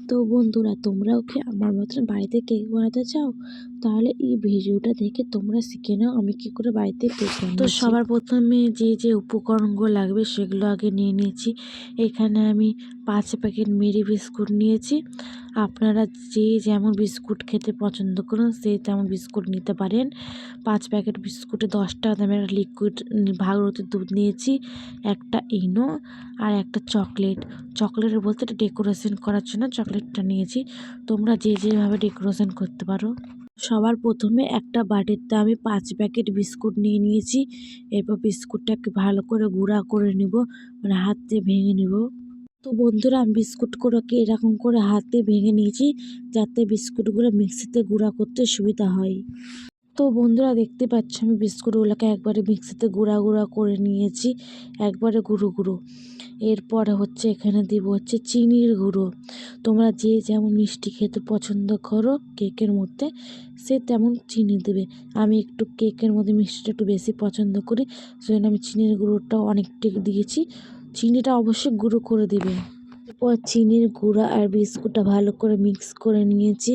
তো বন্ধুরা, তোমরাও কি আমার মতন বাড়িতে কেক বানাতে চাও? তাহলে এই ভিডিওটা দেখে তোমরা শিখে নাও আমি কি করে বাড়িতে কেক বানিয়েছি। তো সবার প্রথমে যে উপকরণগুলো লাগবে সেগুলো আগে নিয়ে নিয়েছি। এখানে আমি 5 প্যাকেট মেরি বিস্কুট নিয়েছি। আপনারা যে যেমন বিস্কুট খেতে পছন্দ করুন সে তেমন বিস্কুট নিতে পারেন। 5 প্যাকেট বিস্কুটে 10 টাকা দামের একটা লিকুইড ভাগরতি দুধ নিয়েছি, একটা ইনো আর একটা চকলেটের বলতে এটা ডেকোরেশন করার জন্য চকলেটটা নিয়েছি। তোমরা যে যেভাবে ডেকোরেশন করতে পারো। সবার প্রথমে একটা বাটিতে আমি 5 প্যাকেট বিস্কুট নিয়ে নিয়েছি। এরপর বিস্কুটটাকে ভালো করে গুঁড়া করে নিব, মানে হাত দিয়ে ভেঙে নিব। তো বন্ধুরা, আমি বিস্কুটগুলোকে এরকম করে হাতে ভেঙে নিয়েছি যাতে বিস্কুটগুলো মিক্সিতে গুঁড়া করতে সুবিধা হয়। তো বন্ধুরা, দেখতে পাচ্ছ আমি বিস্কুটগুলোকে একবারে মিক্সিতে গুঁড়া করে নিয়েছি, একবারে গুঁড়ো। এরপরে এখানে দিব চিনির গুঁড়ো। তোমরা যে যেমন মিষ্টি খেতে পছন্দ করো কেকের মধ্যে সে তেমন চিনি দেবে। আমি একটু কেকের মধ্যে মিষ্টিটা একটু বেশি পছন্দ করি, সেজন্য আমি চিনির গুঁড়োটাও অনেকটা দিয়েছি। চিনিটা অবশ্যই গুঁড়ো করে দেবে। এরপর চিনির গুঁড়া আর বিস্কুটটা ভালো করে মিক্স করে নিয়েছি।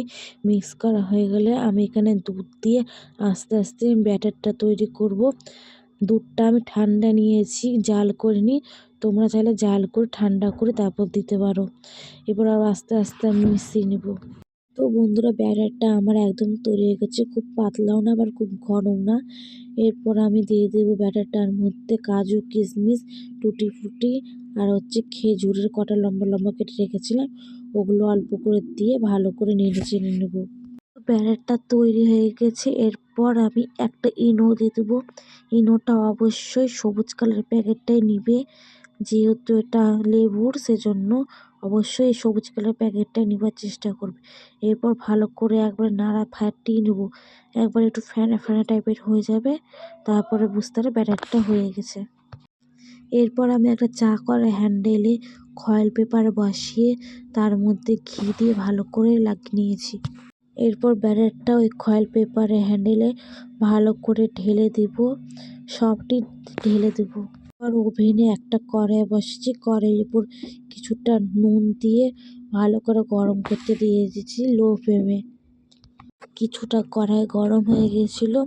মিক্স করা হয়ে গেলে আমি এখানে দুধ দিয়ে আস্তে আস্তে ব্যাটারটা তৈরি করব। দুধটা আমি ঠান্ডা নিয়েছি, জাল করিনি। তোমরা চাইলে জাল করে ঠান্ডা করে তারপর দিতে পারো। এবার আবার আস্তে আস্তে আমি মিশিয়ে নেব। তো বন্ধুরা, ব্যাটারটা আমার একদম তৈরি হয়ে গেছে, খুব পাতলাও না আবার খুব ঘনও না। এরপর আমি দিয়ে দেবো ব্যাটারটার মধ্যে কাজু কিশমিশ, টুটি ফুটি আর খেজুরের কটা লম্বা কেটে রেখেছিলাম, ওগুলো অল্প করে দিয়ে ভালো করে নেড়ে চেড়ে নেবো। ব্যাটারটা তৈরি হয়ে গেছে। এরপর আমি একটা ইনো দিয়ে দেবো। ইনোটা অবশ্যই সবুজ কালারের প্যাকেটটাই নিবে, যেহেতু এটা লেবুর সেজন্য অবশ্যই সবুজ কালারের প্যাকেটটাই নেবার চেষ্টা করবে। এরপর ভালো করে একবার নাড়া ফাটিয়ে নেব, একবার একটু ফেনা ফেনা টাইপের হয়ে যাবে, তারপরে বুঝতে পারবে ব্যাটারটা হয়ে গেছে। এরপর আমি একটা চা করার হ্যান্ডেলে ফয়েল পেপার বসিয়ে তার মধ্যে ঘি দিয়ে ভালো করে লাগিয়ে নিয়েছি। এরপর ব্যাটারটা ওই ফয়েল পেপারের হ্যান্ডেলে ভালো করে ঢেলে দেব, সবটি ঢেলে দেব। আর ওভেনে একটা কড়াই বসিয়েছি, কড়াইয়ের উপর কিছুটা নুন দিয়ে ভালো করে গরম করতে দিয়ে দিয়েছি লো ফ্লেমে। কিছুটা কড়াই গরম হয়ে গিয়েছিলো,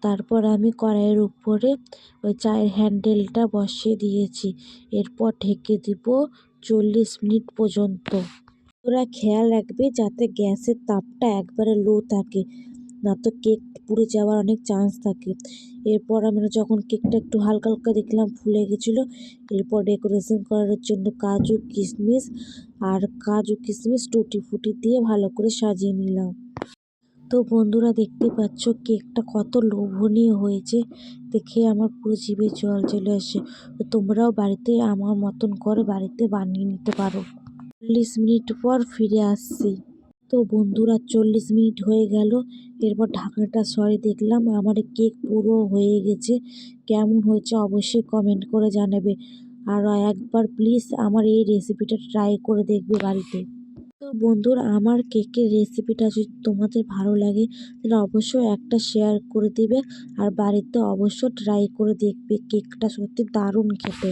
তারপর আমি কড়াইয়ের উপরে ওই চায়ের হ্যান্ডেলটা বসিয়ে দিয়েছি। এরপর ঢেকে দিব 40 মিনিট পর্যন্ত। ওরা খেয়াল রাখবে যাতে গ্যাসের তাপটা একবারে লো থাকে, না তো কেক পুড়ে যাওয়ার অনেক চান্স থাকে। এরপর আমরা যখন কেকটা একটু হালকা হালকা দেখলাম ফুলে গেছিলো, এরপর ডেকোরেশন করার জন্য কাজু কিশমিশ টুটি ফুটি দিয়ে ভালো করে সাজিয়ে নিলাম। তো বন্ধুরা, দেখতে পাচ্ছ কেকটা কত লোভনীয় হয়েছে, দেখে আমার পুরো জিভে জল চলে আসে। তো তোমরাও বাড়িতে আমার মতন করে বাড়িতে বানিয়ে নিতে পারো। 40 মিনিট পর ফিরে আসছি। তো বন্ধুরা, 40 মিনিট হয়ে গেল। এরপর ঢাকনাটা সরিয়ে দেখলাম আমার কেক পুরো হয়ে গেছে। কেমন হয়েছে অবশ্যই কমেন্ট করে জানাবে। আর একবার প্লিজ আমার এই রেসিপিটা ট্রাই করে দেখবে বাড়িতে। তো বন্ধুরা, আমার কেকের রেসিপিটা যদি তোমাদের ভালো লাগে তাহলে অবশ্যই একটা শেয়ার করে দিবে, আর বাড়িতে অবশ্যই ট্রাই করে দেখবে। কেকটা সত্যি দারুণ খেতে।